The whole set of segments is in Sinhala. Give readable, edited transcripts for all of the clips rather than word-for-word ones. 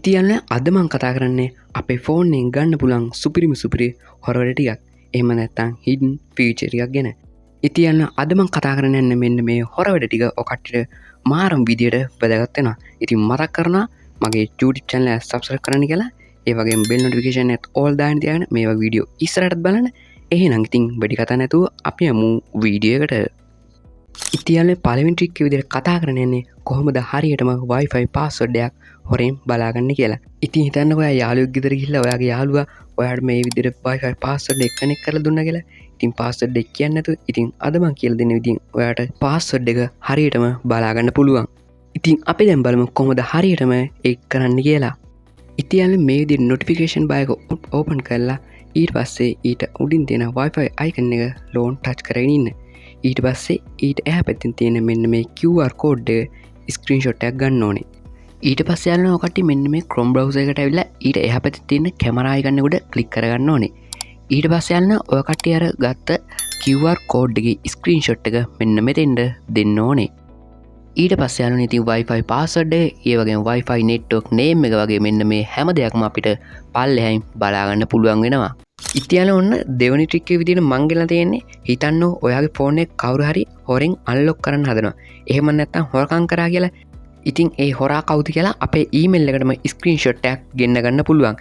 ඉතියන්න අද මං කතා කරන්නේ අපේ ෆෝන්ෙන් ගන්න පුළන් සුපිරි හොරවැඩ ටිකක් එහම නැත්තං හිඩන් ෆීචරියක් ගැන. ඉතියන්න අදමං කතා කරන්න මෙන්න මේ හොරවැඩ ටික ඔකට්ට මාරම් විදියට වැදගත්වෙන. ඉතින් මතක් කරන මගේ චුටි චන්ල සබ්සර කරන කියලා ඒවගේ බෙල් නොටිකේෂන් ඇත් ඕල් දාන තියන මේ වීඩියෝ ඉස්රට බලන එහි නංගතින් බඩි කතා නැතුව අපි යමු වීඩියකට. ඉතියල්ල පලවින්ට්‍රික් විදිර කතා කරනන්නේ කොහොමද හරියටම වයිෆයි පාස්සොඩ්ඩයක් හොරෙන් බලාගන්න කියලා. ඉතින් හිතන්න ඔය යාලුක් ගෙදර ගිහිල්ලා ඔයාගේ යාළුවා ඔයාට මේ විදිහට වයිෆයි පාස්වර්ඩ් එක කනෙක්ට් කරලා දුන්නා කියලා. ඉතින් පාස්වර්ඩ් එක කියන්නේ නැතුව ඉතින් අද මම කියලා දෙන්න විදිහින් ඔයාට පාස්වර්ඩ් එක හරියටම බලාගන්න පුළුවන්. ඉතින් අපි දැන් බලමු කොහොමද හරියටම ඒක කරන්න කියලා. ඉතින් මේ විදිහට නොටිෆිකේෂන් බාර් එක ඕපන් කරලා ඊට පස්සේ ඊට උඩින් තියෙන වයිෆයි අයිකන් එක ලෝන් ටච් කරගෙන ඉන්න. ඊට පස්සේ ඊට එහා පැත්තෙන් තියෙන මෙන්න මේ QR කෝඩ් එක ස්ක්‍රීන්ෂොට් එකක් ගන්න ඕනේ. ඊට පස්ස යාලන ඔකට මෙන්න මේ ක්‍රොම් බ්‍රව්ස එකට ඇවිල්ලා ඊට එහා පැත්තේ තියෙන කැමරා අයිකන් එකට ක්ලික් කරගන්න ඕනේ. ඊට පස්සේ යාලන ඔය කට්ටිය අර ගත්ත QR කෝඩ් එකේ ස්ක්‍රීන්ෂොට් එක මෙන්න මෙතෙන්ට දෙන්න ඕනේ. ඊට පස්සේ යාලන ඉතින් Wi-Fi password එක, ඒ වගේම Wi-Fi network name එක වගේ මෙන්න මේ හැම දෙයක්ම අපිට පල්ලෙහායින් බලා ගන්න පුළුවන් වෙනවා. ඉතින් ඔන්න දෙවනි ට්‍රික් එක විදිහට මං ගෙනලා තියෙන්නේ හිතන්න ඔයාගේ ෆෝන් එක කවුරු හරි හොරෙන් අන්ලොක් කරන්න හදනවා. එහෙම නැත්නම් හොරකම් කරා කියලා ඉතින් ඒ හොරා කවුද කියලා අපේ ඊමේල් එකටම ස්ක්‍රීන්ෂොට් එකක් ගෙන්න ගන්න පුළුවන්.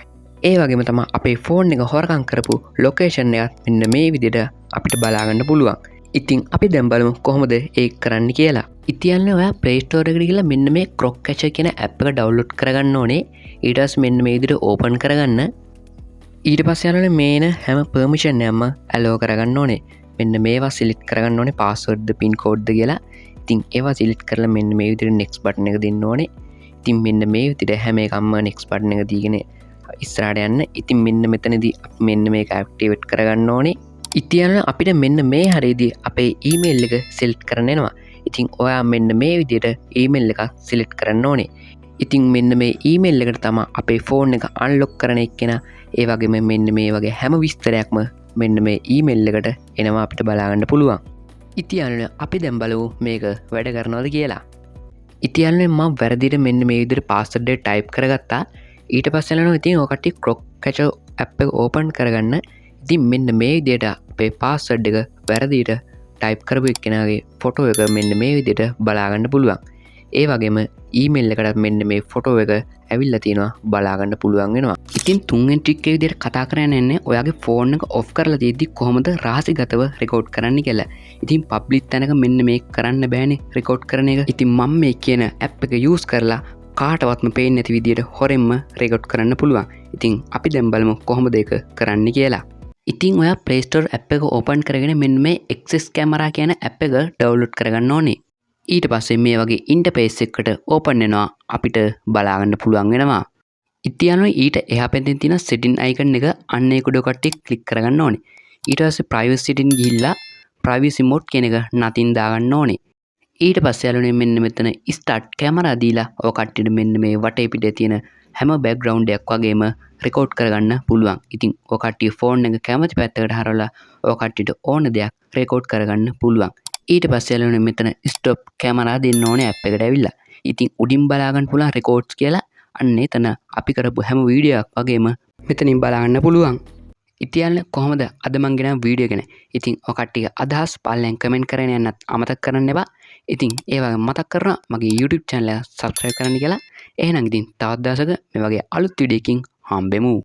ඒ වගේම තමයි අපේ ෆෝන් එක හොරකම් කරපු ලොකේෂන් එකත් මෙන්න මේ විදිහට අපිට බලා ගන්න පුළුවන්. ඉතින් අපි දැන් බලමු කොහොමද ඒක කරන්න කියලා. ඉතින් ඔයා Play Store එකට ගිහලා මෙන්න මේ Croc Catcher කියන app එක download කරගන්න ඕනේ. ඊට පස්සේ මෙන්න මේ විදිහට open කරගන්න. ඊට පස්සේ යනවනේ මේන හැම permission එකක්ම allow කරගන්න ඕනේ. මෙන්න මේවා select කරගන්න ඕනේ password ද pin code ද කියලා. ඉතින් ඒවා සිලෙක්ට් කරලා මෙන්න මේ විදිහට next button එක දෙන්න ඕනේ. ඉතින් මෙන්න මේ විදිහට හැම එකක්ම next button එක දීගෙන ඉස්සරහට යන්න. ඉතින් මෙන්න මෙතනදී මෙන්න මේක activate කරගන්න ඕනේ. ඉතින් අපිට මෙන්න මේ හරියදී අපේ email එක select කරන්න එනවා. ඉතින් ඔයා මෙන්න මේ විදිහට email එක select කරන්න ඕනේ. ඉතින් මෙන්න මේ email එකට තමයි අපේ phone එක unlock කරන එක්කෙනා ඒ වගේම මෙන්න මේ වගේ හැම විස්තරයක්ම මෙන්න මේ email එකට එනවා අපිට බලා ගන්න පුළුවන්. ඉතින් අපි දැන් බලමු මේක වැඩ කරනවද කියලා. ඉතින් මම වැරදිට මෙන්න මේ විදිහට පාස්වර්ඩ් එක ටයිප් කරගත්තා. ඊට පස්සේ යනවා ඉතින් ඔය කට්ටිය Croc Catcher app එක ඕපන් කරගන්න. ඉතින් මෙන්න මේ විදිහට අපේ පාස්වර්ඩ් එක වැරදිට ටයිප් කරපු එක්කෙනාගේ ෆොටෝ එක මෙන්න මේ විදිහට බලා ගන්න පුළුවන්. ඒ වගේම ඊමේල් එකකට මෙන්න මේ ෆොටෝ එක ඇවිල්ලා තියෙනවා බලා ගන්න පුළුවන් වෙනවා. ඉතින් තුන්වෙනි ට්‍රික් එක විදිහට කතා කරන්න යන්නේ ඔයාගේ ෆෝන් එක ඔෆ් කරලා තියෙද්දි කොහොමද රහසිගතව රෙකෝඩ් කරන්න කියලා. ඉතින් පබ්ලික් තැනක මෙන්න මේක කරන්න බෑනේ රෙකෝඩ් කරන එක. ඉතින් මම මේ කියන ඇප් එක යූස් කරලා කාටවත්ම පේන්නේ නැති විදිහට හොරෙන්ම රෙකෝඩ් කරන්න පුළුවන්. ඉතින් අපි දැන් බලමු කොහොමද ඒක කරන්න කියලා. ඉතින් ඔයා Play Store app එක ඕපන් කරගෙන මෙන්න මේ Access Camera කියන app එක download කරගන්න ඕනේ. ඊට පස්සේ මේ වගේ ඉන්ටර්ෆේස් එකකට ඕපන් වෙනවා අපිට බලා ගන්න පුළුවන් වෙනවා. ඉතින් ඊට එහා පැත්තෙන් තියෙන setting icon එක අන්න ඒක උඩ කට්ටිය ක්ලික් කරගන්න ඕනේ. ඊට පස්සේ privacy setting ගිහිල්ලා privacy mode කියන එක නතින් දාගන්න ඕනේ. ඊට පස්සේ යාළුවනේ මෙන්න මෙතන start camera දීලා ඔය කට්ටියට මෙන්න මේ වටේ පිටේ තියෙන හැම background එකක් වගේම record කරගන්න පුළුවන්. ඉතින් ඔය කට්ටිය phone එක කැමති පැත්තකට හරවලා ඔය කට්ටියට ඕන දෙයක් record කරගන්න පුළුවන්. ඊට පස්සේ යාළුවනේ මෙතන stop camera දෙන්න ඕනේ app එකට ඇවිල්ලා. ඉතින් උඩින් බලා ගන්න පුළුවන් records කියලා අන්න එතන අපි කරපු හැම වීඩියෝ එකක් වගේම මෙතනින් බලා ගන්න පුළුවන්. ඉතින් කොහොමද අද මං ගෙනා වීඩියෝ ගැන. ඉතින් ඔය කට්ටිය අදහස් පල්ලෙන් කමෙන්ට් කරගෙන යන්නත් අමතක කරන්න එපා. ඉතින් ඒ වගේ මතක් කරනවා මගේ YouTube channel එක subscribe කරන්න කියලා. එහෙනම් ඉතින් තවත් දවසක මේ වගේ අලුත් වීඩියෝ එකකින් හම්බෙමු.